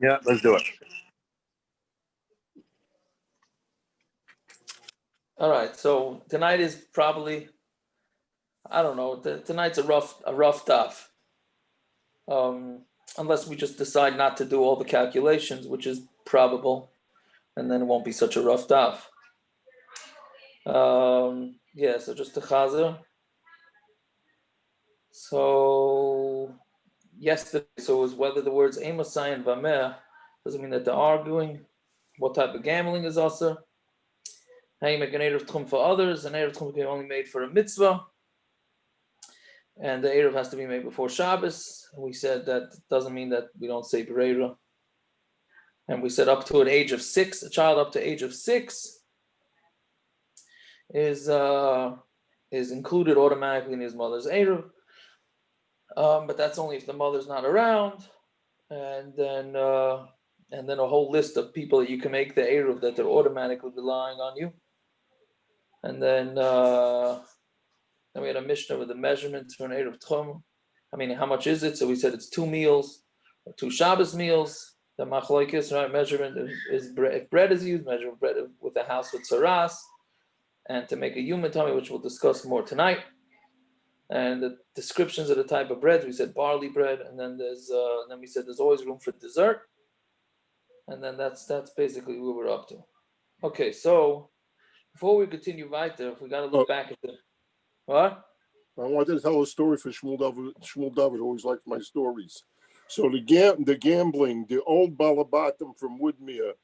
Yeah, let's do it. All right. So tonight is probably, I don't know. Tonight's a rough daf. Unless we just decide not to do all the calculations, which is probable, and then it won't be such a rough daf. Yeah. So just to chazer. So yesterday, so it was whether the words Amosai and Vameh doesn't mean that they're arguing. What type of gambling is also? How you make an eruv tchum for others? An eruv tchum can be only made for a mitzvah, and the eruv has to be made before Shabbos. We said that doesn't mean that we don't say bereira. And we said up to an age of 6, a child up to age of 6 is included automatically in his mother's eruv. But that's only if the mother's not around, and then a whole list of people that you can make the eruv that they're automatically relying on you. And then we had a Mishna with the measurements for an eruv tchum. I mean, how much is it? So we said it's 2 meals, or 2 Shabbos meals. The Machlokes, right? Measurement is bread. If bread is used, measure bread with a house with saras, and to make a human tummy, which we'll discuss more tonight. And the descriptions of the type of breads, we said barley bread, and then we said there's always room for dessert, and then that's basically what we're up to. Okay, so before we continue weiter, we got to look back at the what? I wanted to tell a story for Shmuel David. Shmuel David always liked my stories. So the gambling, the old Balabatim from Woodmere,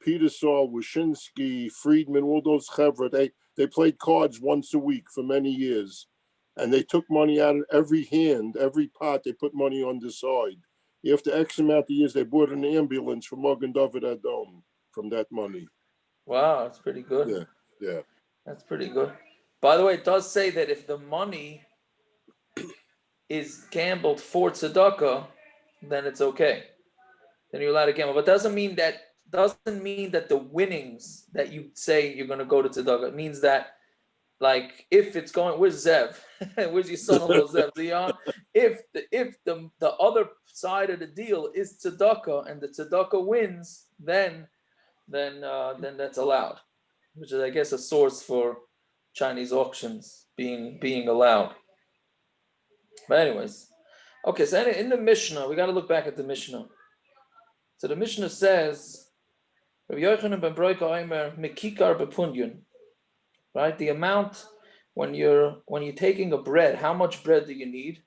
Petersall, Wyszynski, Friedman, all those chevra, they played cards once a week for many years. And they took money out of every hand, every pot, they put money on the side. After X amount of years, they bought an ambulance for Magen David Adom from that money. Wow, that's pretty good. Yeah. That's pretty good. By the way, it does say that if the money is gambled for tzedakah, then it's okay. Then you're allowed to gamble. But doesn't mean that the winnings that you say you're going to go to tzedakah. It means that, like, if it's going, where's Zev? Where's your son-in-law Zev? Zion? If the other side of the deal is tzedakah and the tzedakah wins, then that's allowed, which is, I guess, a source for Chinese auctions being allowed. But anyways, okay. So in the Mishnah, we got to look back at the Mishnah. So the Mishnah says, Rabbi Yochanan ben Broika Omer mekikar bepundyun. Right, the amount when you're taking a bread, how much bread do you need?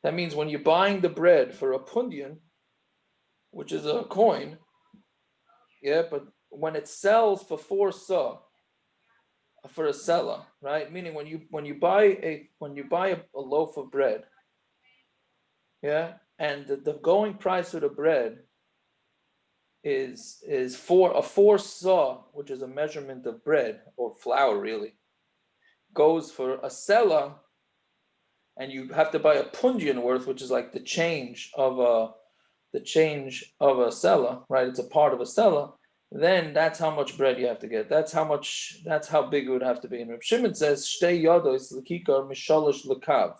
That means when you're buying the bread for a pundion, which is a coin, yeah, but when it sells for 4 sa for a seller, right? Meaning when you buy a loaf of bread, yeah, and the going price of the bread is 4 sa, which is a measurement of bread or flour, really, goes for a seller, and you have to buy a pundion worth, which is like the change of a seller, right? It's a part of a seller. Then that's how much bread you have to get. That's how big it would have to be. And Reb Shimon says, Shtei yados l'kikar mishalosh l'kav.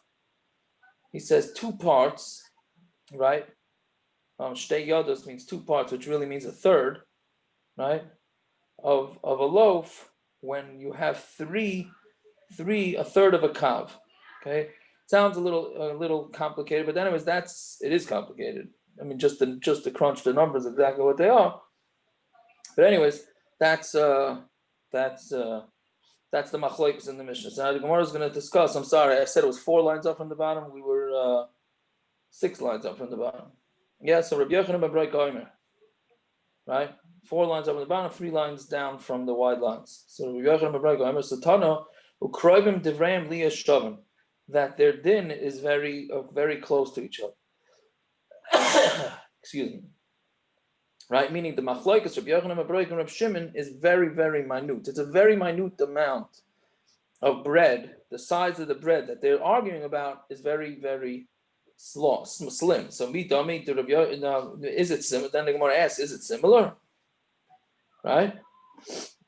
He says 2 parts, right? Shtei yados means 2 parts, which really means a third, right? Of a loaf, when you have a third of a kav. Okay, sounds a little complicated, but anyways, it is complicated. I mean, just to crunch the numbers exactly what they are. But anyways, that's the Machlokes in the Mishna. So now the Gemara is going to discuss. I'm sorry, I said it was 4 lines up from the bottom. We were 6 lines up from the bottom. Yeah, so Rabbi Yochanan ben Broika Omer, right? 4 lines up from the bottom, 3 lines down from the wide lines. So Rabbi Yochanan ben Broika Omer Satana ukroivim divrayim liyas shavim, that their din is very close to each other. Excuse me. Right, meaning the Machlokes, Rabbi Yochanan ben Broika and Reb Shimon is very, very minute. It's a very minute amount of bread. The size of the bread that they're arguing about is very, very slim. So is it similar? Then the Gemara asks, is it similar? Right?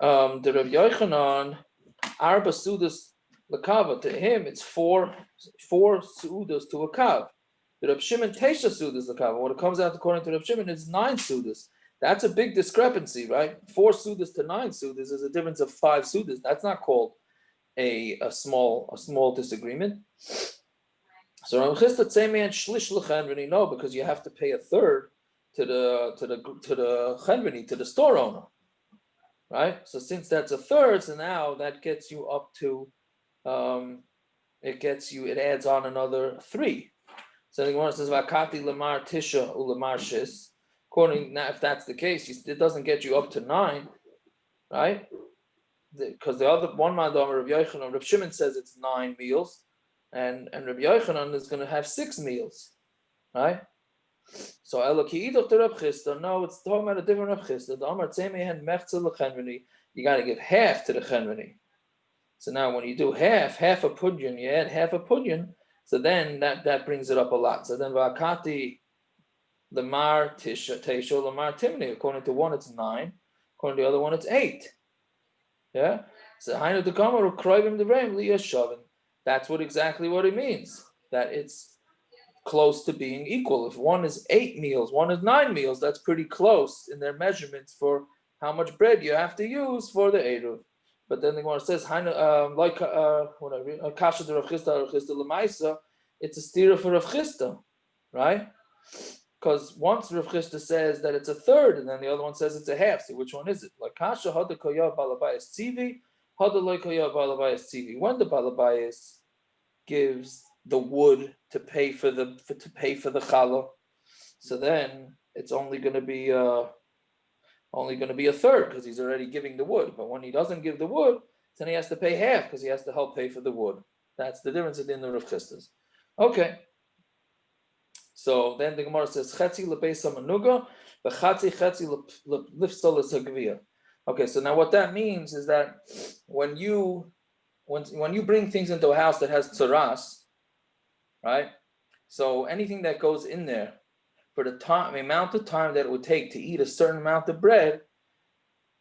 The Rabbi Yochanan, Arba Sudas Lakava, to him it's 4 Sudas to a Kav. The Reb Shimon Tesha Sudas the Kava. What it comes out according to Reb Shimon is 9 Sudas. That's a big discrepancy, right? 4 Sudas to 9 Sudas is a difference of 5 Sudas. That's not called a small disagreement. So Rav Chisda tamei and shlish l'chenveni, no, because you have to pay a third to the chenveni, to the store owner, right? So since that's a third, so now that gets you up to it adds on another 3. So the Gemara says vakati lemar tisha ulemar shis. According now, if that's the case, it doesn't get you up to 9, right? Because the other one man, Reb Yochanan, Reb Shimon says it's 9 meals, and Reb Yochanan is going to have 6 meals, right? So Eloki idoch to Reb Chisda. No, it's talking about a different Reb Chisda. The Amar tamei hen mechzel lechenveni. You got to give half to the chenveni. So now when you do half a pudyon, you add half a pudyon. So then that brings it up a lot. So then vakati lemar tisha teisho lemar timni. According to one, it's 9. According to the other one, it's 8. Yeah. So hainu dekamaru kroivim devreim liyashavim. That's exactly what it means. That it's close to being equal. If one is 8 meals, one is 9 meals, that's pretty close in their measurements for how much bread you have to use for the eruv. But then the Gemara says, kasha de Rav Chisda lemaisa, it's a stira for Rav Chisda, right? Because once Rav Chisda says that it's a third, and then the other one says it's a half. So which one is it? Like kasha hada koyav balabayas tzivi, hada loy koyav balabayas tzivi. When the balabayas gives the wood to pay for the challah, so then it's only going to be a third because he's already giving the wood. But when he doesn't give the wood, then he has to pay half because he has to help pay for the wood. That's the difference in the Rav Chisdas. Okay. So then the Gemara says chetzi lebeisa manuga, v'chatzi lifsolas hagvia. Okay, so now what that means is that when you bring things into a house that has tzaras, right? So anything that goes in there for the amount of time that it would take to eat a certain amount of bread,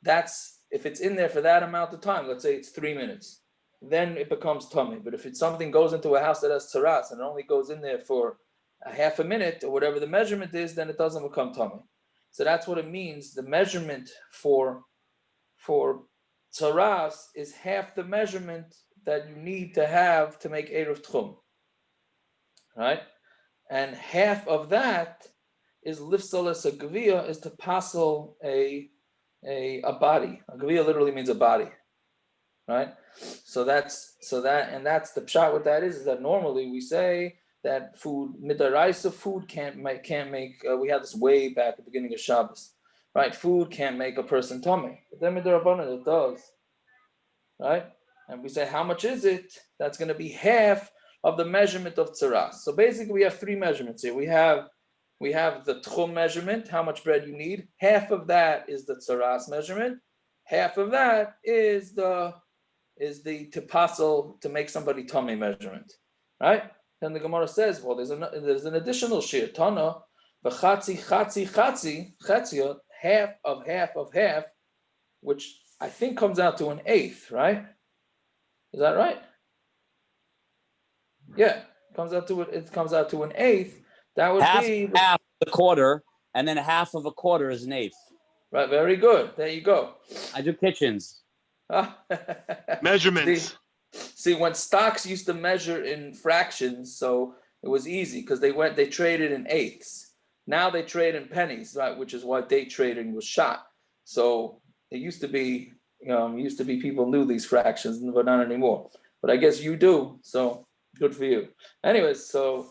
that's if it's in there for that amount of time, let's say it's 3 minutes, then it becomes tamei. But if it's something goes into a house that has tzaras and it only goes in there for a half a minute or whatever the measurement is, then it doesn't become tamei. So that's what it means. The measurement for tzaras is half the measurement that you need to have to make eruv tchum, right? And half of that is lifsolas a gavia, is to passel a body. A gavia literally means a body, right? So that's the pshat. What that is that normally we say that food midaraisa food can't make. We had this way back at the beginning of Shabbos, right? Food can't make a person tamei, but then midarabanan it does, right? And we say how much is it? That's going to be half of the measurement of tzaras. So basically, we have 3 measurements here. We have the tchum measurement, how much bread you need. Half of that is the tzaras measurement. Half of that is the tipasel to make somebody tamei measurement, right? Then the Gemara says, well, there's an additional shir tana, chatzi, half of half, which I think comes out to an eighth, right? Is that right? Yeah, it comes out to an eighth. That would be half a quarter, and then half of a quarter is an eighth. Right, very good. There you go. I do kitchens. Measurements. See, when stocks used to measure in fractions, so it was easy because they traded in eighths. Now they trade in pennies, right? Which is why day trading was shot. So it used to be people knew these fractions, but not anymore. But I guess you do, so good for you. Anyways, so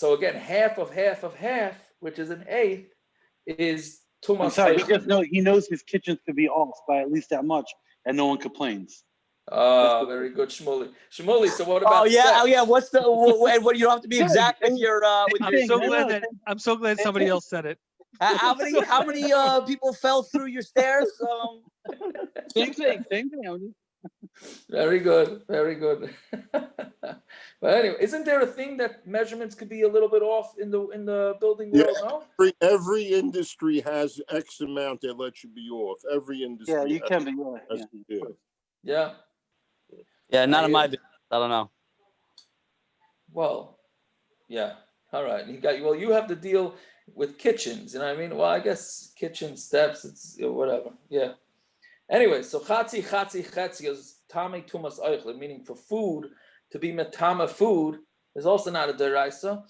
again, half of half, which is an eighth, is tumas. I'm sorry, he knows his kitchens could be off by at least that much, and no one complains. Very good, Shmuel. Shmuel, so what about? Oh yeah. What's the what? You don't have to be exact if you're. I'm so glad somebody else said it. How many people fell through your stairs? Same thing. Very good. But anyway, isn't there a thing that measurements could be a little bit off in the building world? No. Every industry has X amount that lets you be off. Every industry. Yeah, you can be. Yeah. Yeah, not in my business. I don't know. Well, yeah. All right, and you have to deal with kitchens, you know what I mean? Well, I guess kitchen steps, it's whatever. Yeah. Anyway, so chatzi is tamei tumas oichlin, meaning for food to be metama food is also not a deraisa,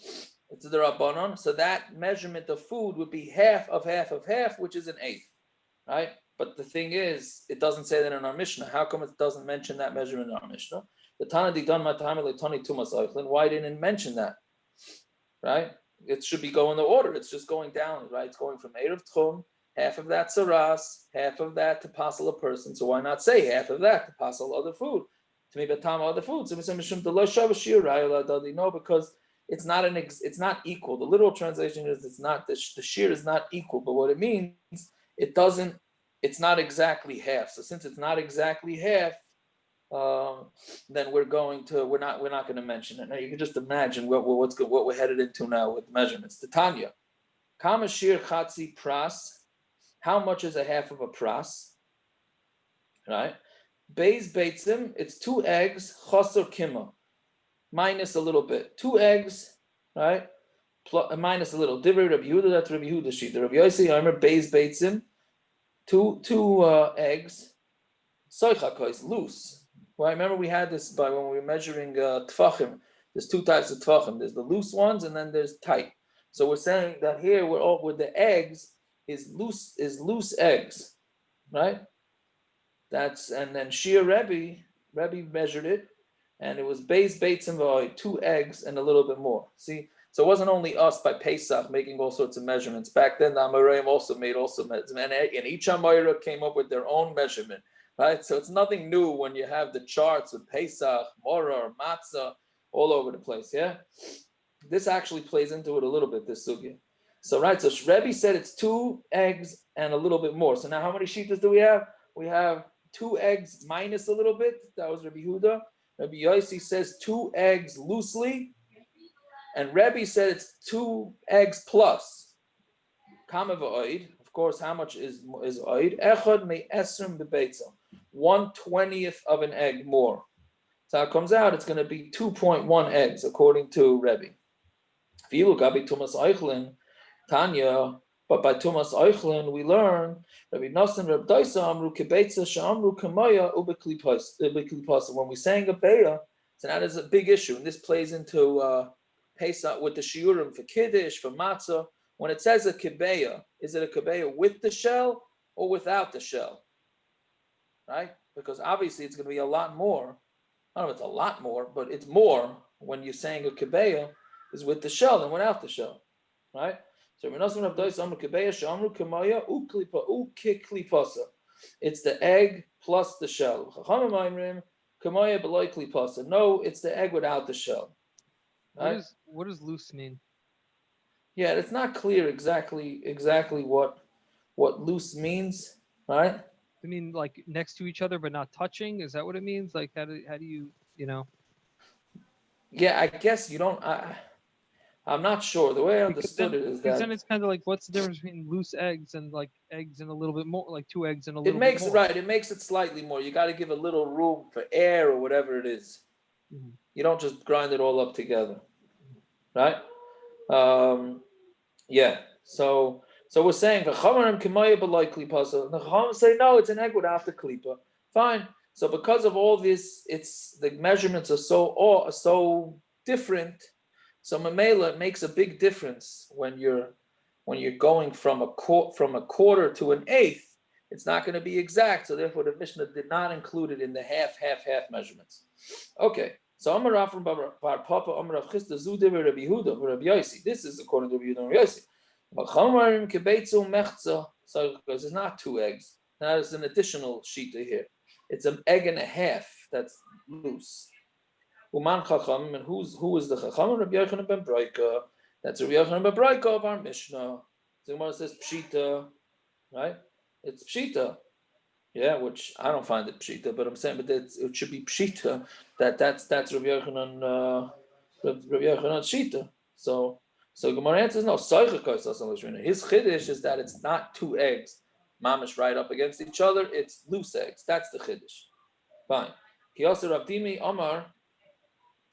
it's a derabanan. So that measurement of food would be half of half of half, which is an eighth, right? But the thing is, it doesn't say that in our Mishnah. How come it doesn't mention that measurement in our Mishnah? The Tana didan matame le'tani tumas oichlin. Why didn't it mention that? Right? It should be going the order. It's just going down, right? It's going from eruv tchum, half of that saras, half of that to passel a person. So why not say half of that to passel other food? To me, batam other food. So we say no, because it's not it's not equal. The literal translation is it's not the shear is not equal, but what it means it's not exactly half. So since it's not exactly half, then we're not going to mention it. Now you can just imagine what we're headed into now with measurements. The Tanya, kama shir chatzi pras. How much is a half of a pras? Right. Beis beitzim. It's 2 eggs. Chosor kima, minus a little bit. 2 eggs. Right. Minus a little. Divrei Rabbi Yehuda. That's Rabbi Yehuda sheet. The Rabbi Yossi Omer beis beitzim. 2 eggs. Soichakois loose. Well, I remember we had this when we were measuring tefachim. There's 2 types of tefachim. There's the loose ones, and then there's tight. So we're saying that here we're all with the eggs is loose eggs, right? And then Shir Rebbe measured it, and it was beis beitzim v'oid, 2 eggs and a little bit more. See, so it wasn't only us by Pesach making all sorts of measurements. Back then, the Amoraim also made measurements, and each Amora came up with their own measurement. Right, so it's nothing new when you have the charts with Pesach, Morah, Matzah, all over the place. Yeah, this actually plays into it a little bit. This sugya. So right, so Rebbe said it's 2 eggs and a little bit more. So now how many shitas do we have? We have 2 eggs minus a little bit. That was Rabbi Yehuda. Rabbi Yossi says 2 eggs loosely, and Rebbe said it's 2 eggs plus. Kama v'oid. Of course, how much is oid? Echad me esrim bebeitzel. 1/20th of an egg more. So it comes out, it's going to be 2.1 eggs, according to Rebbe. If you look at Tumas Eichlin, Tanya, but by Tumas Eichlin, we learn, Rabbi Nosson, Rabbi Daisa, Amru Kebeitza, Shamru Kamaya, Ubeklipas. When we're saying a beya, so that is a big issue, and this plays into Pesach with the shiurim for Kiddush, for Matzah. When it says a kebeya, is it a kebeya with the shell or without the shell? Right? Because obviously it's going to be a lot more. I don't know if it's a lot more, but it's more when you're saying a kebeya is with the shell than without the shell. Right? So it's the egg plus the shell. No, it's the egg without the shell. Right? What does loose mean? Yeah, it's not clear exactly what loose means, right? I mean, like next to each other but not touching. Is that what it means? Like how do you Yeah, I guess you don't. I'm not sure. The way I understood it is that then it's kind of like, what's the difference between loose eggs and like eggs and a little bit more, like 2 eggs and a little bit more? Right. It makes it slightly more. You got to give a little room for air or whatever it is. Mm-hmm. You don't just grind it all up together, right? Yeah. So we're saying the Chamarim Kimaya B'Loi Klipa. The Chamarim say no, it's an egg without the klipa. Fine. So because of all this, the measurements are so different. So Mamela, it makes a big difference when you're going from a quarter to an eighth. It's not going to be exact. So therefore, the Mishnah did not include it in the half measurements. Okay. So Amar Rav from Bar Papa Amar Rav Chisda Zude Rabbi Yehuda Rabbi Yossi. This is according to Rabbi Yehuda and Rabbi Yossi. But Chamarim Kebeitzu Mechza. So because it's not 2 eggs. Now there's an additional shita here. It's an egg and a half that's loose. Uman Chacham, and who is the Chacham? Rabbi Yochanan ben Broika. That's Rabbi Yochanan ben Broika of our Mishnah. So Gemara says Pshita, right? It's Pshita, yeah. Which I don't find it Pshita, but I'm saying, but it should be Pshita. That's Rabbi Yochanan, Rabbi Yochanan Shita. So Gemara answers no. His chiddush is that it's not 2 eggs, mamish right up against each other. It's loose eggs. That's the chiddush. Fine. He also Rav Dimi Amar.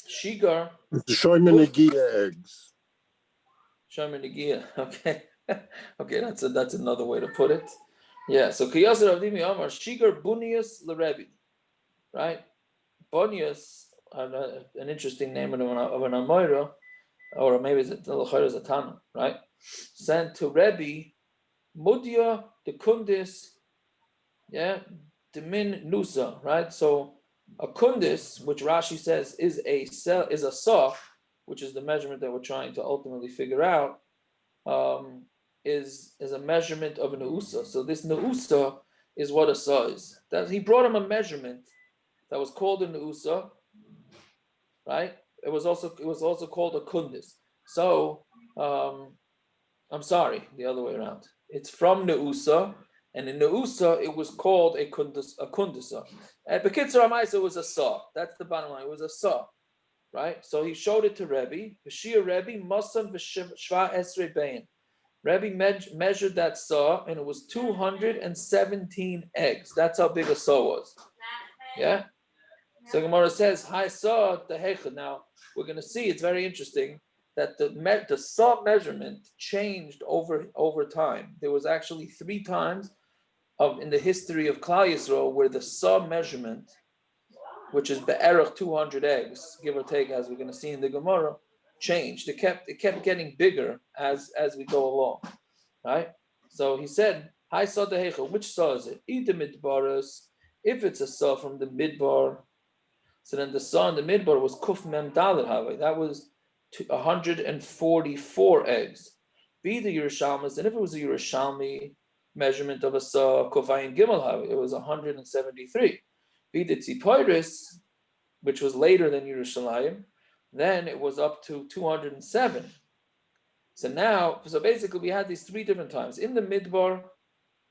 Shigar. It's the Shoyman Nagia eggs. Shomer Negia. Okay. Okay, that's another way to put it. Yeah, so Kiyasar Avdimi Amar Shigar Bunius Lerebi. Right? Bunius, an interesting name of an Amoira, or maybe it's a Tana, right? Sent to Rebbe Mudya the Kundis, yeah, the Min Nusa, right? So a Kundis, which Rashi says is a saw, which is the measurement that we're trying to ultimately figure out, is a measurement of a Neusa. So this Neusa is what a saw is. That he brought him a measurement that was called a Neusa, right? It was also called a Kundis. So I'm sorry, the other way around. It's from Neusa, and in Neusa it was called a kundisa. At Bekitzer Amaisa, it was a saw. That's the bottom line. It was a saw, right? So he showed it to Rebbe. V'shia Rebbe Masan v'shva esrei bein. Rebbe measured that saw, and it was 217 eggs. That's how big a saw was. Yeah. So Gemara says, "Hi saw the hechad." Now we're going to see. It's very interesting that the saw measurement changed over time. There was actually 3 times in the history of Klal Yisrael where the saw measurement, which is be'erach 200 eggs, give or take, as we're going to see in the Gemara, changed. It kept getting bigger as we go along, right? So he said, "Hi saw the hechad." Which saw is it? Ida midbaras. If it's a saw from the midbar, so then the saw in the midbar was kuf mem dalet havay. That was 144 eggs. Be the Yerushalmis, and if it was a Yerushalmi measurement of a saw, Kofayin Gimel, it was 173. Be the Tzipoiris, which was later than Yerushalayim, then it was up to 207. So basically we had these 3 different times. In the Midbar,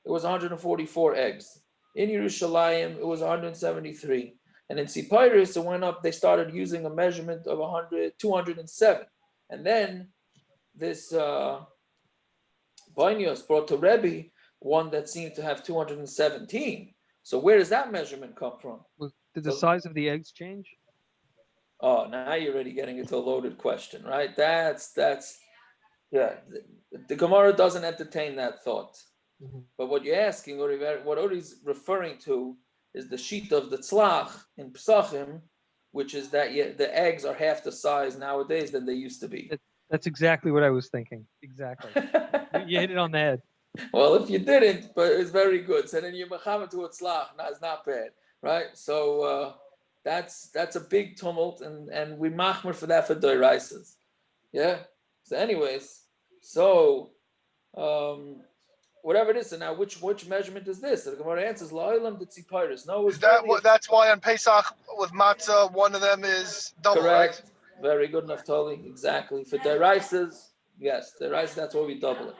it was 144 eggs. In Yerushalayim, it was 173. And in Tzipoiris, it went up, they started using a measurement of 207. And then this Bainios brought to Rebbe one that seemed to have 217. So where does that measurement come from? Did the size of the eggs change? Oh, now you're already getting into a loaded question, right? That's yeah. The Gemara doesn't entertain that thought. Mm-hmm. But what you're asking, what Ori's referring to, is the sheet of the tzlach in Pesachim, which is that the eggs are half the size nowadays than they used to be. That's exactly what I was thinking. Exactly. You hit it on the head. Well, if you didn't, but it's very good. So then you're mechamed to a tzlach. It's not bad, right? So that's a big tumult, and we machmer for that for doiraisas. Yeah. So anyways, whatever it is, so now which measurement is this? So the Gemara answers, La'ilam the tzipiris. No, Is that that's why on Pesach with matzah, one of them is double, correct. right? Very good, Naftali. Exactly. For deraisas, yes, deraisa, that's why we double it.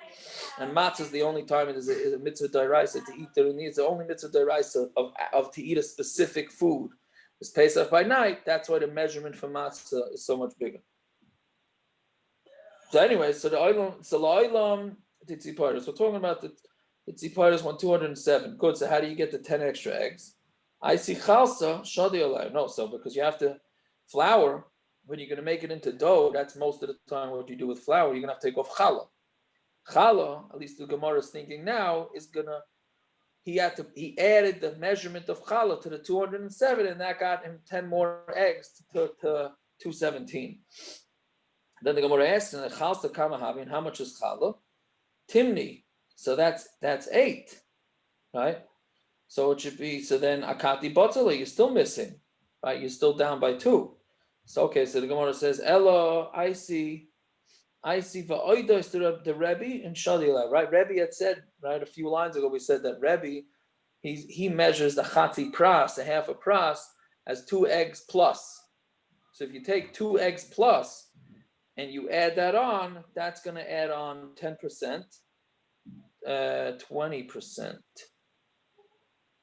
And matzah is the only time it is a mitzvah deraisa to eat. It's the only mitzvah deraisa of to eat a specific food. It's Pesach by night. That's why the measurement for matzah is so much bigger. So anyway, so the La'ilam the tzipiris. We're talking about the tzipiris 207. Good. So how do you get the 10 extra eggs? I see chalsa shadi alay. No, so because you have to flour when you're going to make it into dough. That's most of the time what you do with flour. You're going to have to take off challah. Challah, at least the Gemara is thinking now, is gonna. He added the measurement of challah to the 207, and that got him 10 more eggs to 217. Then the Gemara asks, "And chalsa kamahavi, how much is challah?" Timni, so that's 8, right? So it should be, so then akati botala, you're still missing, right? You're still down by 2. So okay, so the Gemara says, Ella, I see va'oidos the Rebbe and Shadila, right? Rebbe had said, right, a few lines ago, we said that Rebbe, he measures the chati pras, the half a pras, as 2 eggs plus. So if you take 2 eggs plus, and you add that on, that's going to add on 10%, 20%,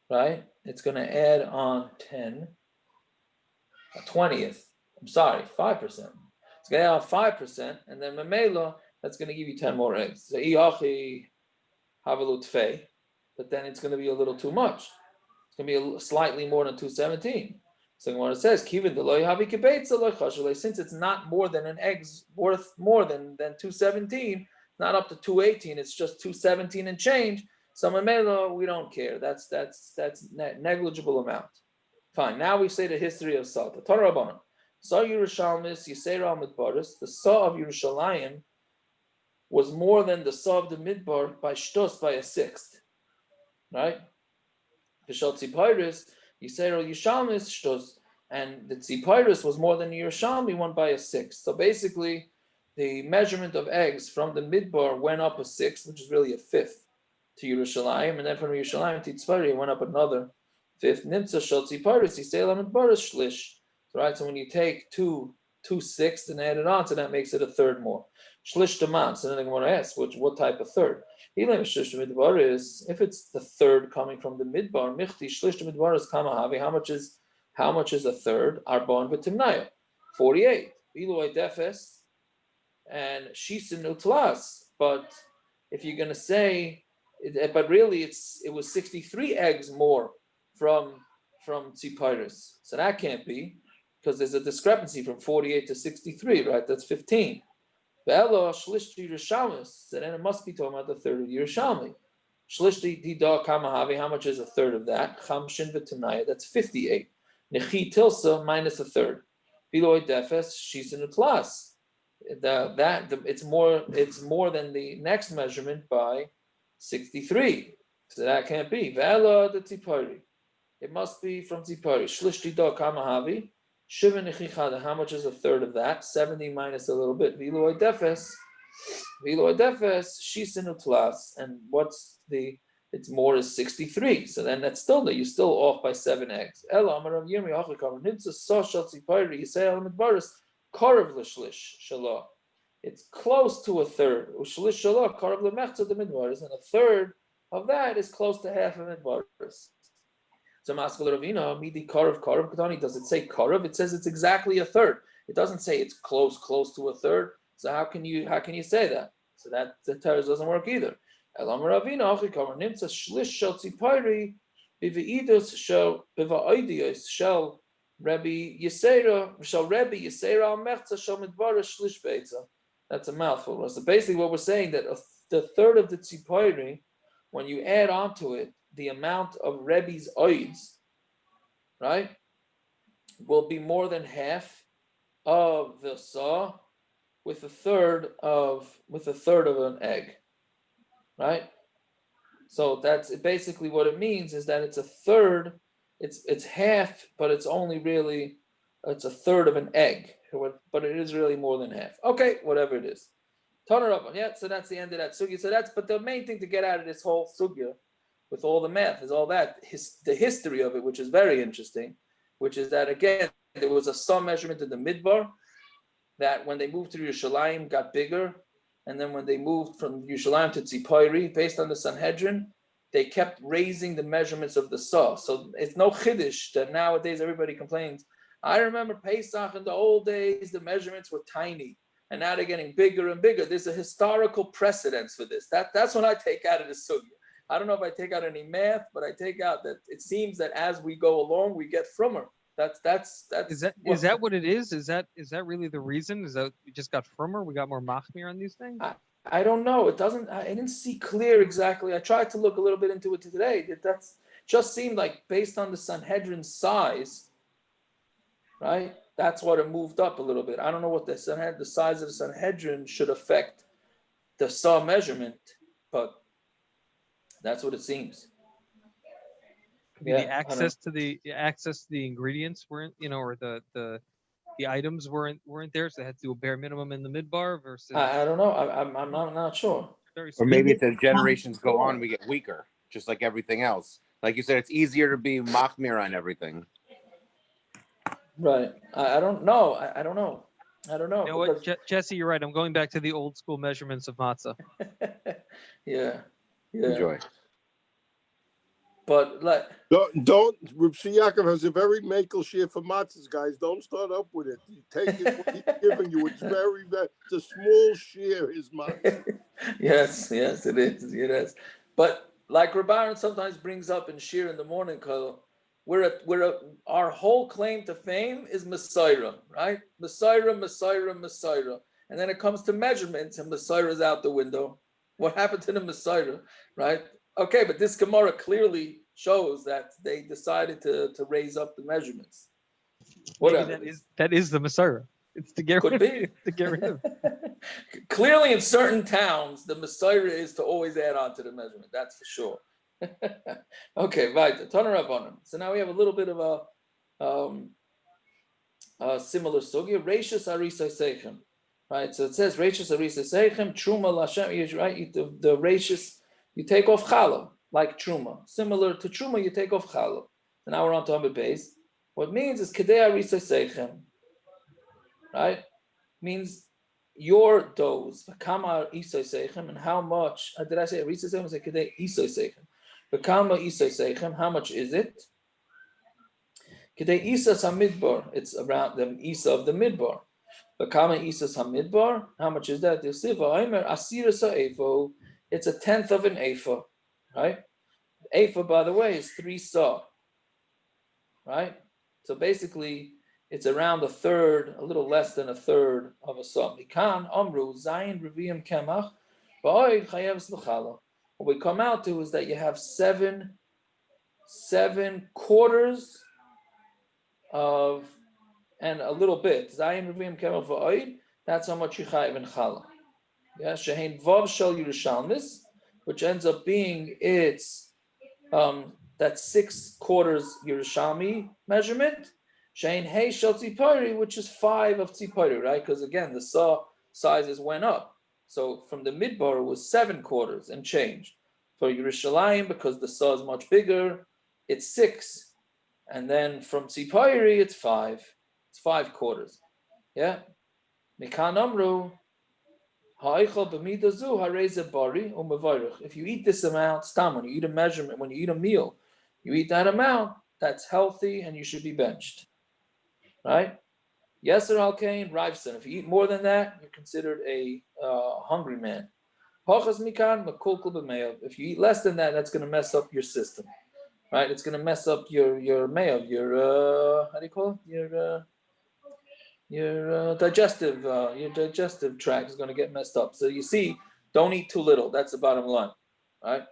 right? It's going to add on 10, a 20th. I'm sorry, 5%. It's going to add on 5%, and then memela, that's going to give you 10 more eggs. So iachi havalut but then it's going to be a little too much. It's going to be slightly more than 217. So Gemara says, "Kiven the loy havi kibetza loy chashulei." Since it's not more than an egg's worth more than 217, not up to 218. It's just 217 and change. So Mamela, we don't care. That's negligible amount. Fine. Now we say the history of Salta. Torah Rabbanan. Saw Yerushalmis Yisera Midbaris. The saw of Yerushalayim was more than the saw of the Midbar by shtos by a sixth. Right? V'shal Tzipairis Yisera Yerushalmis shtos, and the Tzipairis was more than Yerushalmi one by a sixth. So basically, the measurement of eggs from the Midbar went up a sixth, which is really a fifth, to Yerushalayim, and then from Yerushalayim to Tzipari, it went up another fifth. Nimtza shal Tzipairis Yisera Midbaris shlish. Right, so when you take two sixths and add it on, so that makes it a third more. Shlish the mounds. And then I'm going to ask, what type of third? If it's the third coming from the midbar, michti shlish the midbar is kamahavi. How much is a third? Arbon v'timnaya, 48. Iluay defes and shisin utlas. But if you're going to say, but really it was 63 eggs more from Tzipairis, so that can't be, because there's a discrepancy from 48 to 63, right? That's 15. So then it must be talking about the third of Yerushalmi. Shlishti dida kamahavi, how much is a third of that? Chamshin v'tanaya, that's 58. Nechi tilsa minus a third. Biloy defes shisin utlas. It's more than the next measurement by 63. So that can't be. V'ela the tzipari. It must be from tzipari. Shlishti dida kamahavi. Shiva nechichada, how much is a third of that? 70 minus a little bit. Viloy defes, shisin utlas, and it's more is 63. So then that's still, you're still off by 7 eggs. Ela amar Rav Yirmi achlikam, nimtza soshal tzipayri, yisayel midbaris, karav l'shlish shallah. It's close to a third. Ushlish shallah, karav l'mechza the midbaris, and a third of that is close to half of midbaris. So Maskal Ravina, Midi Karav Katani, does it say Karav? It says it's exactly a third. It doesn't say it's close to a third. So how can you say that? So that the Torah doesn't work either. Elam Ravina, Achikavar Nimtza Shlish Shel Tzipayri, Bivaidus Shel Bivaidius Shel Rabbi Yisera Mechza Shel Midbara Shlish Beitza. That's a mouthful. So basically what we're saying that the third of the Tzipayri, when you add onto it the amount of Rebbe's oids, right, will be more than half of the saw with a third of an egg, right? So that's basically what it means, is that it's a third, it's half, but it's only really, it's a third of an egg, but it is really more than half. Okay, whatever it is. Turn it up. Yeah, so that's the end of that sugya. But the main thing to get out of this whole sugya, with all the math, is all that, the history of it, which is very interesting, which is that, again, there was a saw measurement in the midbar, that when they moved to Yerushalayim got bigger, and then when they moved from Yerushalayim to Tzipori, based on the Sanhedrin, they kept raising the measurements of the saw. So it's no chiddush that nowadays everybody complains. I remember Pesach in the old days, the measurements were tiny, and now they're getting bigger and bigger. There's a historical precedence for this. That's what I take out of the sugya. I don't know if I take out any math, but I take out that it seems that as we go along, we get frummer. That's Is that what it is? Is that really the reason? Is that we just got frummer? We got more machmir on these things? I don't know. It doesn't. I didn't see clear exactly. I tried to look a little bit into it today. That's just seemed like based on the Sanhedrin size, right? That's what it moved up a little bit. I don't know what the size of the Sanhedrin should affect the saw measurement, but that's what it seems. The access to the ingredients weren't, or the items weren't there, so they had to do a bare minimum in the midbar versus. I don't know. I'm not sure. Or maybe if the generations go on, we get weaker, just like everything else. Like you said, it's easier to be machmir on everything. Right. I don't know. I don't know. You know what, Jesse, you're right. I'm going back to the old school measurements of matzah. Yeah. Enjoy. But like, don't Reb Yaakov has a very makel share for matzahs, guys. Don't start up with it. You take it what he's giving you. It's very, it's a small share, his matzah. yes, it is. But like Rabbanan sometimes brings up in Shir in the morning, our whole claim to fame is Messiah, right? Messiah, Messiah, Messiah. And then it comes to measurements, and Messiah is out the window. What happened to the Messiah, right? Okay, but this Gemara clearly shows that they decided to raise up the measurements. Whatever. That is the Messiah. It's to get Could rid be. to get rid of. Clearly, in certain towns, the Messiah is to always add on to the measurement. That's for sure. Okay, right. So now we have a little bit of a similar sugya. Reishis arisa seichem. Right. So it says Reishis arisa seichem truma lashem. Right. The reishis, you take off challah like truma. Similar to truma, you take off challah. So now we're on to Amud base. What it means is kedei arisa seichem. Right. Means your dose. V'kama isay seichem, and how much? Did I say arisa seichem? I said kedei isay seichem. V'kama isay seichem. How much is it? Kedei isas hamidbar. It's around the isa of the midbar. V'kama isas hamidbar. How much is that? It's a tenth of an ephah, right? Ephah, by the way, is 3 sa, right? So basically, it's around a third, a little less than a third of a sa. Mikan amru zayin reviyim kemach v'oid chayev l'challah. What we come out to is that you have 7 quarters of, and a little bit. Zayin reviyim kemach v'oid. That's how much you chayev in challah. Yeah, shehein vav shel Yerushalmis, which ends up being that's 6 quarters Yerushalmi measurement. Shein hey shel tzipori, which is 5 of tzipori, right? Because again, the saw sizes went up. So from the midbar it was 7 quarters and change. For Yerushalayim, because the saw is much bigger, it's 6, and then from tzipori it's 5. It's 5 quarters. Yeah. Mikan amru. If you eat this amount, when you eat a measurement, when you eat a meal, you eat that amount, that's healthy and you should be benched. Right? Yes, or alkain, Rivson. If you eat more than that, you're considered a hungry man. If you eat less than that, that's going to mess up your system. Right? It's going to mess up your mayo, how do you call it? Your digestive tract is going to get messed up. So you see, don't eat too little. That's the bottom line, right?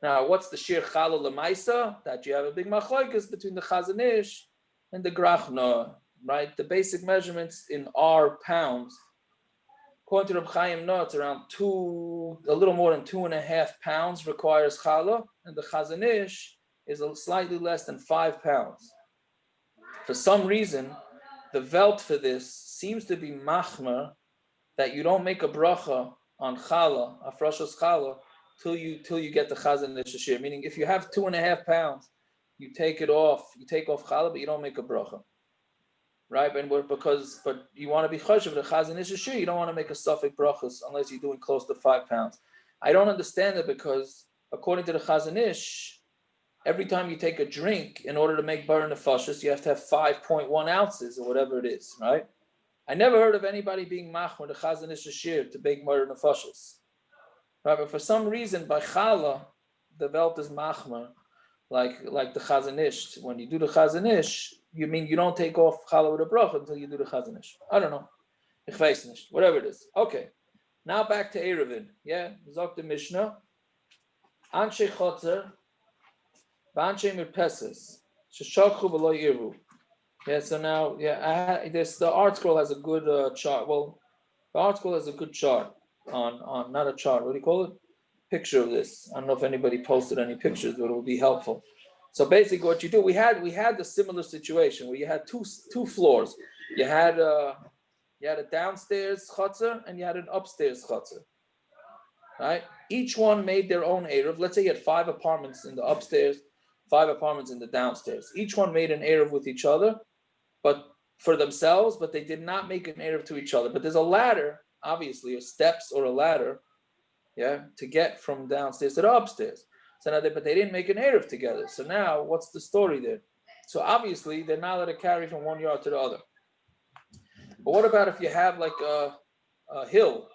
Now, what's the shir challah lemaisa? That you have a big machlokes between the Chazon Ish and the grachna, right? The basic measurements in our pounds. According to Reb Chaim, it's around a little more than 2.5 pounds requires challah, and the Chazon Ish is slightly less than 5 pounds. For some reason, the velt for this seems to be machmer, that you don't make a bracha on challah, afrashos challah, till you get the Chazon Ish shir. Meaning, if you have 2.5 pounds, you take off challah, but you don't make a bracha, right? But you want to be choshev the Chazon Ish shir. You don't want to make a suffix brachas unless you're doing close to 5 pounds. I don't understand it, because according to the Chazon Ish, every time you take a drink, in order to make bar nefashos, you have to have 5.1 ounces or whatever it is, right? I never heard of anybody being machmer the Chazon Ish shir to make bar nefashos. Right? But for some reason, by challah, the velt is machmer, like the Chazon Ish. When you do the Chazon Ish, you don't take off challah with a bracha until you do the Chazon Ish. I don't know. Ich weiß nicht. Whatever it is. Okay. Now back to Eruvin. Yeah, Zok the Mishna. Anshe chotzer. Yeah, so now, the art scroll has a good chart. Well, the art scroll has a good chart on not a chart. What do you call it? Picture of this. I don't know if anybody posted any pictures, but it will be helpful. So basically, what you do, we had the similar situation where you had two floors. You had a downstairs chutzner and you had an upstairs chutzner. Right? Each one made their own eruv. Let's say you had 5 apartments in the upstairs, 5 apartments in the downstairs. Each one made an eruv with each other, but for themselves, but they did not make an eruv to each other. But there's a ladder, obviously, or steps or a ladder, to get from downstairs to the upstairs. So now, but they didn't make an eruv together. So now, what's the story there? So obviously, they're not allowed to carry from one yard to the other. But what about if you have like a hill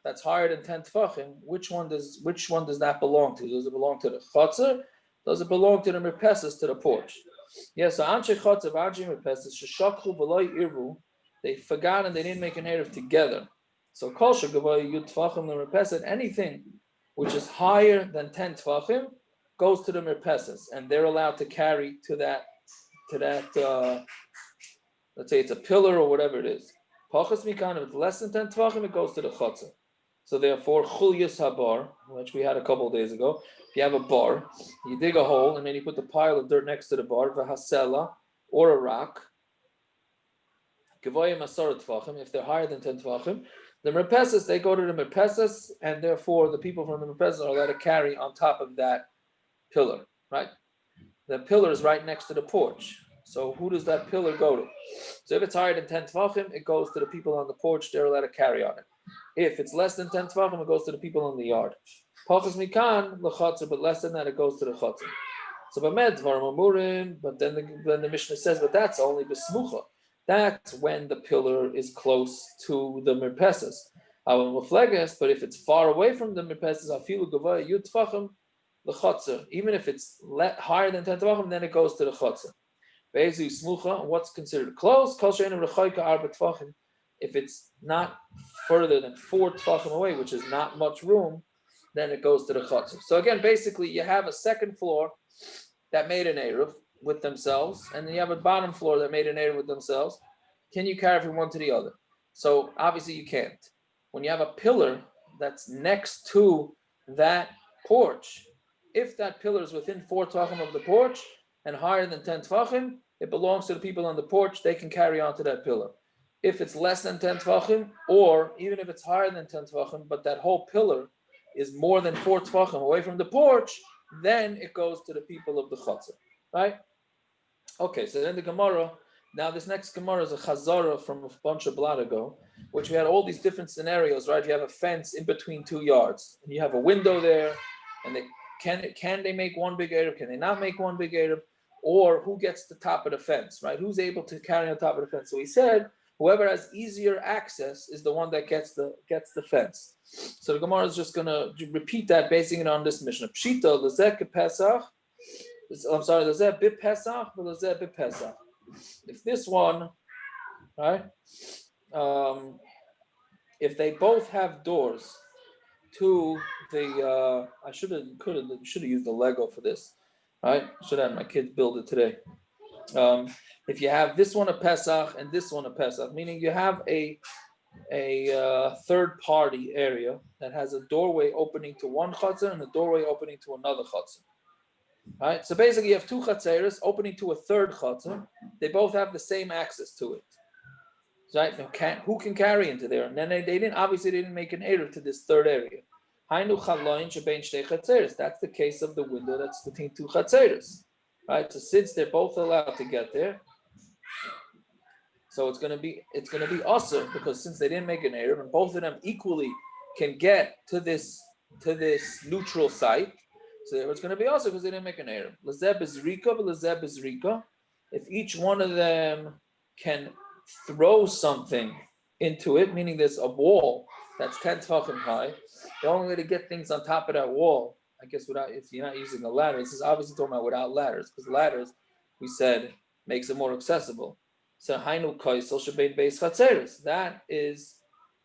that's higher than 10 tefachim? Which one does that belong to? Does it belong to the chutzner? Does it belong to the merpeses, to the porch? Yes, so Anshe Chotzer V'Arjim Merpeses Sheshakhu V'Loi Irvu, they forgot and they didn't make an eruv together. So Kol Shegavoy Yud Tefachim L'Merpeses, anything which is higher than 10 tefachim goes to the Merpeses, and they're allowed to carry to that. Let's say it's a pillar or whatever it is. Pachas Mikan, if it's less than 10 tefachim, it goes to the Chotzer. So therefore, Chulyas Habar, which we had a couple of days ago, if you have a bar, you dig a hole and then you put the pile of dirt next to the bar, v'hasela, or a rock, Gavoyim Asar Tefachim, if they're higher than 10 tefachim, the Merpeses, they go to the Merpeses, and therefore the people from the Merpeses are allowed to carry on top of that pillar, right? The pillar is right next to the porch. So who does that pillar go to? So if it's higher than 10 tefachim, it goes to the people on the porch. They're allowed to carry on it. If it's less than 10 tefachim, it goes to the people in the yard. Pachas mikan l'chotzer, but less than that, it goes to the chotzer. So b'med dvarim amurim, but then the Mishna says, but that's only b'smucha. That's when the pillar is close to the merpeses. But if it's far away from the merpeses, afilu gavaya yud tefachim l'chotzer. Even if it's higher than 10 tefachim, then it goes to the chotzer. Be'ezu smucha, what's considered close? Kol she'enu rechoika arba tefachim. If it's not further than 4 tefachim away, which is not much room, then it goes to the chotzer. So again, basically, you have a second floor that made an eruv with themselves, and then you have a bottom floor that made an eruv with themselves. Can you carry from one to the other? So obviously you can't. When you have a pillar that's next to that porch, if that pillar is within 4 tefachim of the porch and higher than 10 tefachim, it belongs to the people on the porch. They can carry on to that pillar. If it's less than 10 tefachim, or even if it's higher than 10 tefachim, but that whole pillar is more than 4 tefachim away from the porch, then it goes to the people of the chotzer, right? Okay, so then the Gemara, now this next Gemara is a chazara from a bunch of blot ago, which we had all these different scenarios, right? You have a fence in between 2 yards, and you have a window there, and they can they make one big eruv? Can they not make one big eruv? Or who gets the top of the fence, right? Who's able to carry on top of the fence? So he said, whoever has easier access is the one that gets the fence. So the Gemara is just going to repeat that, basing it on this Mishnah. Pshita lezeh Pesach. I'm sorry, lezeh bit Pesach, but lezeh bit Pesach. If this one, right? If they both have doors to the, I should have used the Lego for this, right? Should have my kids build it today. If you have this one a Pesach and this one a Pesach, meaning you have a third party area that has a doorway opening to one chotzer and a doorway opening to another chotzer. Right? So basically you have 2 chotzeres opening to a third chotzer. They both have the same access to it. Right? Who can carry into there? And then they didn't make an eruv to this third area. That's the case of the window that's between 2 chotzeres. Right? So since they're both allowed to get there, so it's gonna be also because since they didn't make an eruv and both of them equally can get to this neutral site, so it's gonna be also because they didn't make an eruv. Lezeb is rika, but lezeb is rika. If each one of them can throw something into it, meaning there's a wall that's 10 tefachim high, the only way to get things on top of that wall, I guess if you're not using a ladder, this is obviously talking about without ladders, because ladders, we said, makes it more accessible. So hainu kaisel shebein beis chatzeres. That is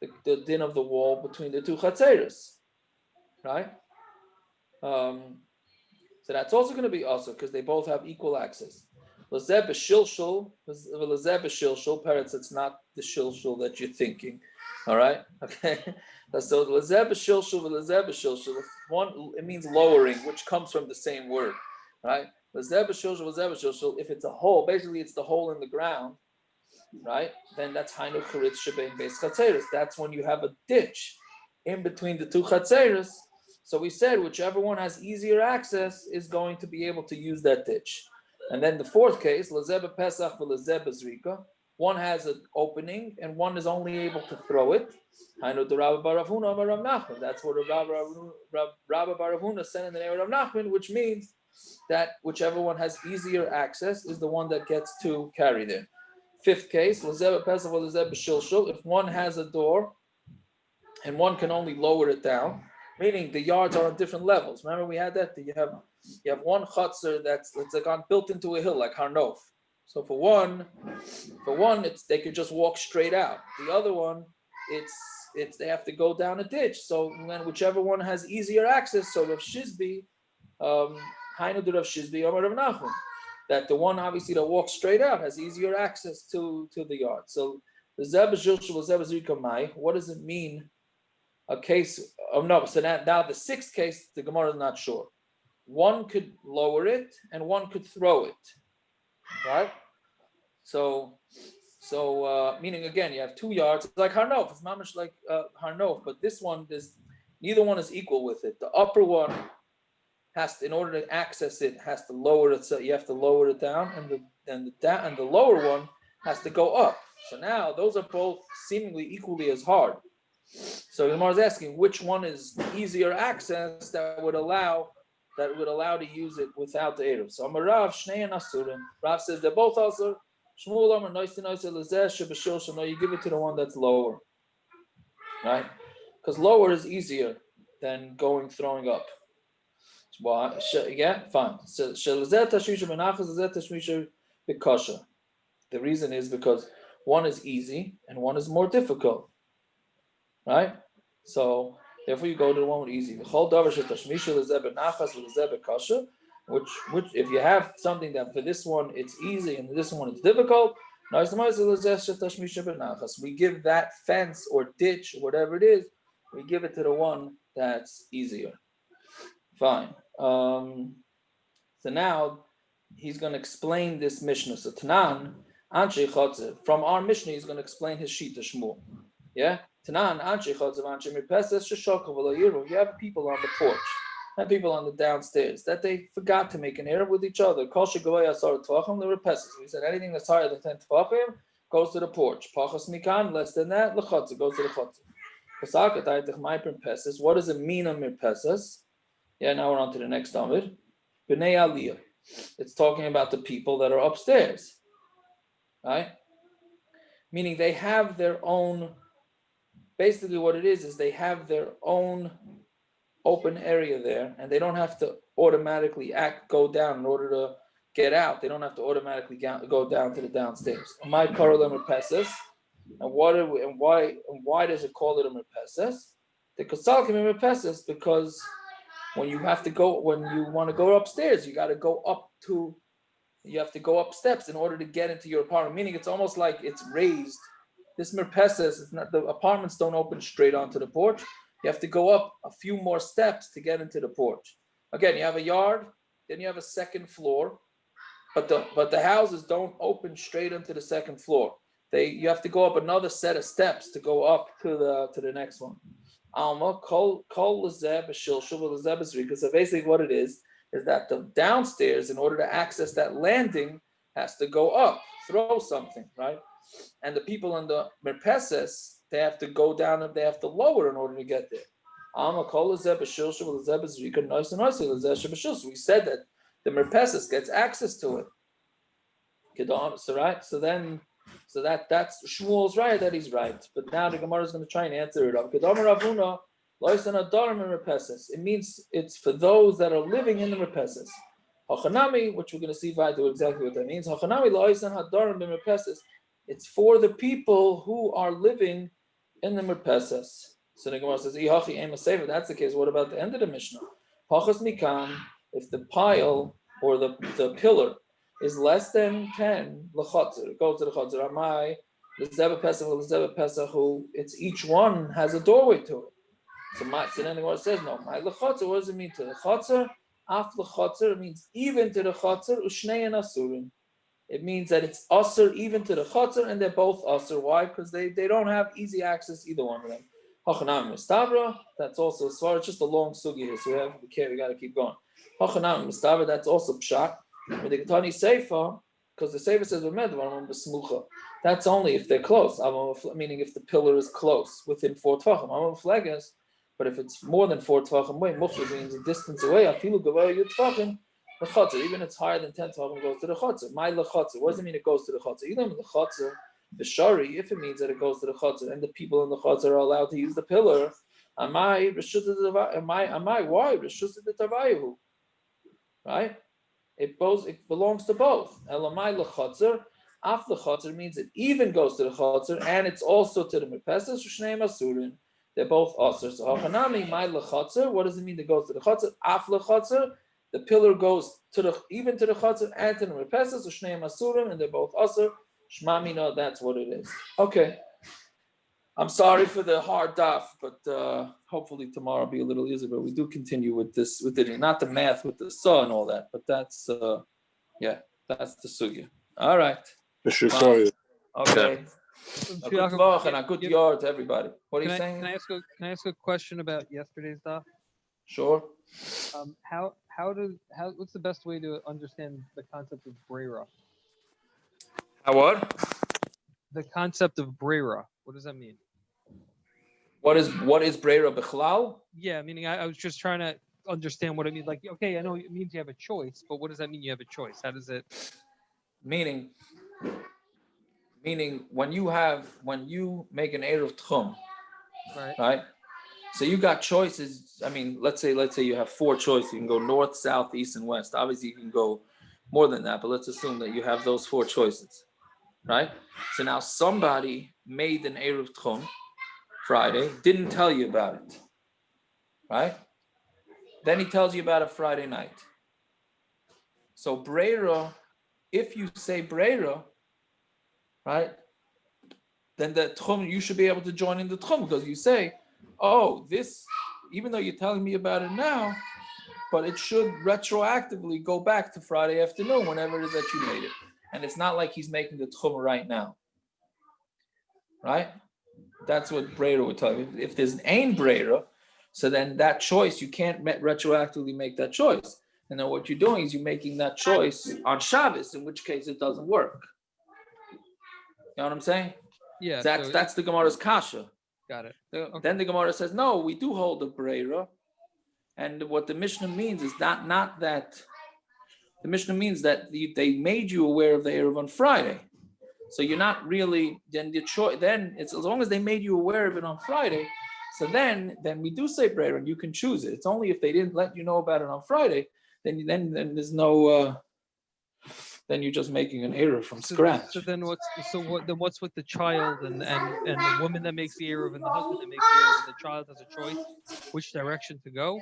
the din of the wall between the 2 chatzeres, right? So that's also going to be also because they both have equal access. Lazeb b'shilshul, parrots. It's not the shilshul that you're thinking. All right, okay. So lazeb b'shilshul, one it means lowering, which comes from the same word, right? Lazeb b'shilshul. If it's a hole, basically it's the hole in the ground, right? Then that's hainu charitz shebein beis chatzeres. That's when you have a ditch in between the 2 chatzeres. So we said whichever one has easier access is going to be able to use that ditch. And then the 4th case, lezeb pesach v'lezeb zrika. One has an opening and one is only able to throw it. Hainu the Rabba bar Ravuna bar Rav Nachman. That's what Rabba bar Ravuna said in the name of Rav Nachman, which means that whichever one has easier access is the one that gets to carry there. 5th case, lezeb pesach v'lezeb shilshul. If one has a door and one can only lower it down, Meaning the yards are on different levels. Remember we had that? You have one chutzner that's like built into a hill, like Harnof. So for one, it's they could just walk straight out. The other one, it's they have to go down a ditch. So then whichever one has easier access, so Rav Shizbi, Hainu de Rav Shizbi, Amar Rav Nachman, that the one obviously that walks straight out has easier access to the yard. So the Zeb Zilshul Zeb Zrikamai, what does it mean? A case of no, so now the sixth case, the Gemara is not sure. One could lower it and one could throw it. Right? So meaning again, you have 2 yards. It's like Harnof. It's not much like Harnof, but this one is neither one is equal with it. The upper one has to, in order to access it, has to lower it. So you have to lower it down, and the lower one has to go up. So now those are both seemingly equally as hard. So the Gemara is asking which one is easier access that would allow to use it without the eruv. So Amarav Shnei and Asurim. Rav says they're both asur. Shmuel Amar Noisi Lezeh Shebeshilshel. No, you give it to the one that's lower, right? Because lower is easier than throwing up. Why? Yeah, fine. So Shelezeh Tashmisha Benachas Lezeh Tashmisha Bekasha. The reason is because one is easy and one is more difficult, right? So therefore, you go to the one with easy. Which if you have something that for this one it's easy and this one it's difficult, we give that fence or ditch or whatever it is, we give it to the one that's easier. Fine. So now he's going to explain this Mishna. So Tanan, from our Mishna, he's going to explain his Shita Shmuel. Yeah? Tanan, you have people on the porch and people on the downstairs that they forgot to make an eruv with each other. We said anything that's higher than 10 tefachim goes to the porch. Pachas mikan, less than that, goes to the chotzer. What does it mean on mirpesas? Yeah, now we're on to the next Amud. B'nei aliyah. It's talking about the people that are upstairs, right? Meaning they have their own. Basically, what it is they have their own open area there, and they don't have to automatically go down in order to get out. They don't have to automatically go down to the downstairs. My parallel mirpesas, and why does it call it a mirpesas? The kasalkim mirpesas because when you want to go upstairs, you have to go up steps in order to get into your apartment. Meaning, it's almost like it's raised. This mirpesas is not, the apartments don't open straight onto the porch. You have to go up a few more steps to get into the porch. Again, you have a yard, then you have a second floor, but the houses don't open straight into the second floor. You have to go up another set of steps to go up to the next one. Alma kol lezeb shilshul lezeb zrika. So basically, what it is that the downstairs, in order to access that landing, has to go up, throw something, right? And the people in the mirpesas, they have to go down and they have to lower in order to get there. We said that the mirpesas gets access to it. So right, so that's Shmuel's right that he's right. But now the Gemara is going to try and answer it up. It means it's for those that are living in the mirpesas. Hachanami, which we're going to see exactly what that means. It's for the people who are living in the mirpesas. So the Gemara says, that's the case. What about the end of the Mishnah? If the pile or the pillar is less than 10, it goes to the chotzer. Amai, the Pesach, who it's each one has a doorway to it. So then the Gemara says, no, my lechotzer, what does it mean to the chotzer? Af lechotzer, it means even to the chotzer, ushnei and asurim. It means that it's asur even to the chotzer, and they're both asur. Why? Because they don't have easy access, either one of them. Hachanam mistabra, that's also as far. It's just a long sugi here, so we got to keep going. Hachanam mistabra, that's also pshat. With the Ketani Seifa, because the Seifa says b'smucha. That's only if they're close. Meaning if the pillar is close, within 4 tefachim. But if it's more than 4 tefachim away, muchla means a distance away. Afilu gavaya yud tefachim. The chotzer, even if it's higher than 10 tefachim, goes to the chotzer. My lechotzer, what does it mean it goes to the chotzer? Even the chotzer, the shari, if it means that it goes to the chotzer, and the people in the chotzer are allowed to use the pillar, Amai reshut amai why reshut the right? It belongs to both. Elamai lechotzer, af lechotzer means it even goes to the chotzer and it's also to the merpeses. Shneim asurin, they're both asur. So hachanami my lechotzer. What does it mean that goes to the chotzer? Af lechotzer, the pillar goes to the even to the chotzer and to the merpeses. Shneim asurin, and they're both asur. Shmamina, that's what it is. Okay. I'm sorry for the hard daf, but hopefully tomorrow will be a little easier. But we do continue with this, with it, not the math with the saw and all that, but that's that's the sugya. All right. Shikaya. Okay. A good vach and a good yard to everybody. What are you saying? Can I ask a question about yesterday's daf? Sure. What's the best way to understand the concept of brera? How what? The concept of brera. What does that mean? What is brera bichlal? Yeah, meaning I was just trying to understand what it means. Like, okay, I know it means you have a choice, but what does that mean? You have a choice. How does it? Meaning when you make an eruv tchum, right? So you got choices. I mean, let's say you have 4 choices. You can go north, south, east, and west. Obviously, you can go more than that, but let's assume that you have those 4 choices, right? So now somebody made an eruv tchum Friday, didn't tell you about it, right? Then he tells you about it Friday night. So brera, if you say brera, right, then the tchum, you should be able to join in the tchum because you say, oh, this, even though you're telling me about it now, but it should retroactively go back to Friday afternoon, whenever it is that you made it. And it's not like he's making the tchum right now, right? That's what brera would tell you. If there's an ain brera, so then that choice, you can't retroactively make that choice. And then what you're doing is you're making that choice on Shabbos, in which case it doesn't work. You know what I'm saying? Yeah. That's the Gemara's kasha. Got it. Then the Gemara says, no, we do hold the brera. And what the Mishna means is not that. The Mishna means that they made you aware of the eruv on Friday. So you're not really, then the choice, then it's as long as they made you aware of it on Friday, so then we do say brera and you can choose it. It's only if they didn't let you know about it on Friday, then there's no then you're just making an error from scratch. What's with the child and the woman that makes the eruv and the husband that makes the eruv, and the child has a choice which direction to go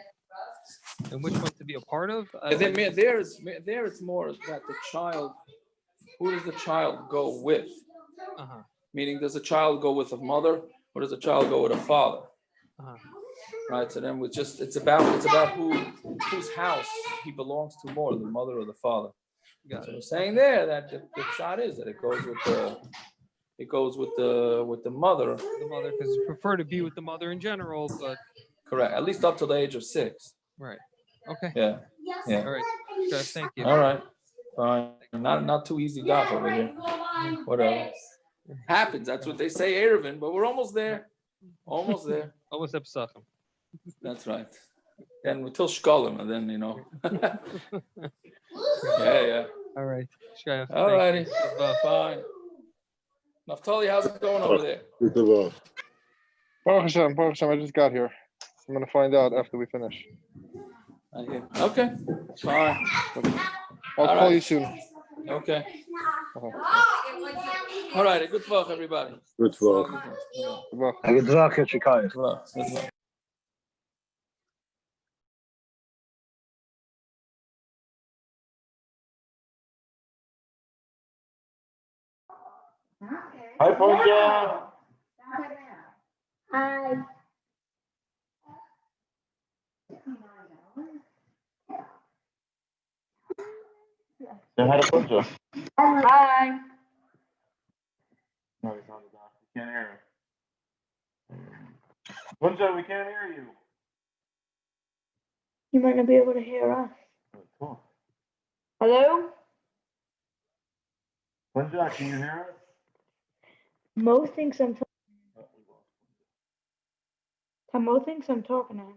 and which one to be a part of? There it's more that the child, who does the child go with? Meaning, does the child go with a mother or does the child go with a father? Right. So then it's about whose house he belongs to more, the mother or the father. So we're saying there that the shot is that it goes with the mother. The mother, because you prefer to be with the mother in general, but correct, at least up to the age of 6. Right. Okay. Yeah. All right. Guys, thank you. All right. Fine. Not too easy daf over here. Whatever. Happens. That's what they say, Eruvin, but we're almost there. Almost there. Almost at Pesachim. That's right. And until Shkolim, and then Yeah. All right. All righty. Fine. Naftali, how's it going over there? Baruch Hashem, I just got here. I'm going to find out after we finish. Okay. Fine. I'll call you soon. Okay. All right. Good luck, everybody. Good luck. Good luck, Shikaya. Good luck. Hi, Portia. Hi. Say hi to Portia. Hi. No, he's on the dock. We can't hear him. Portia, we can't hear you. You might not be able to hear us. Cool. Hello? Portia, can you hear us? Mo thinks I'm talking to him.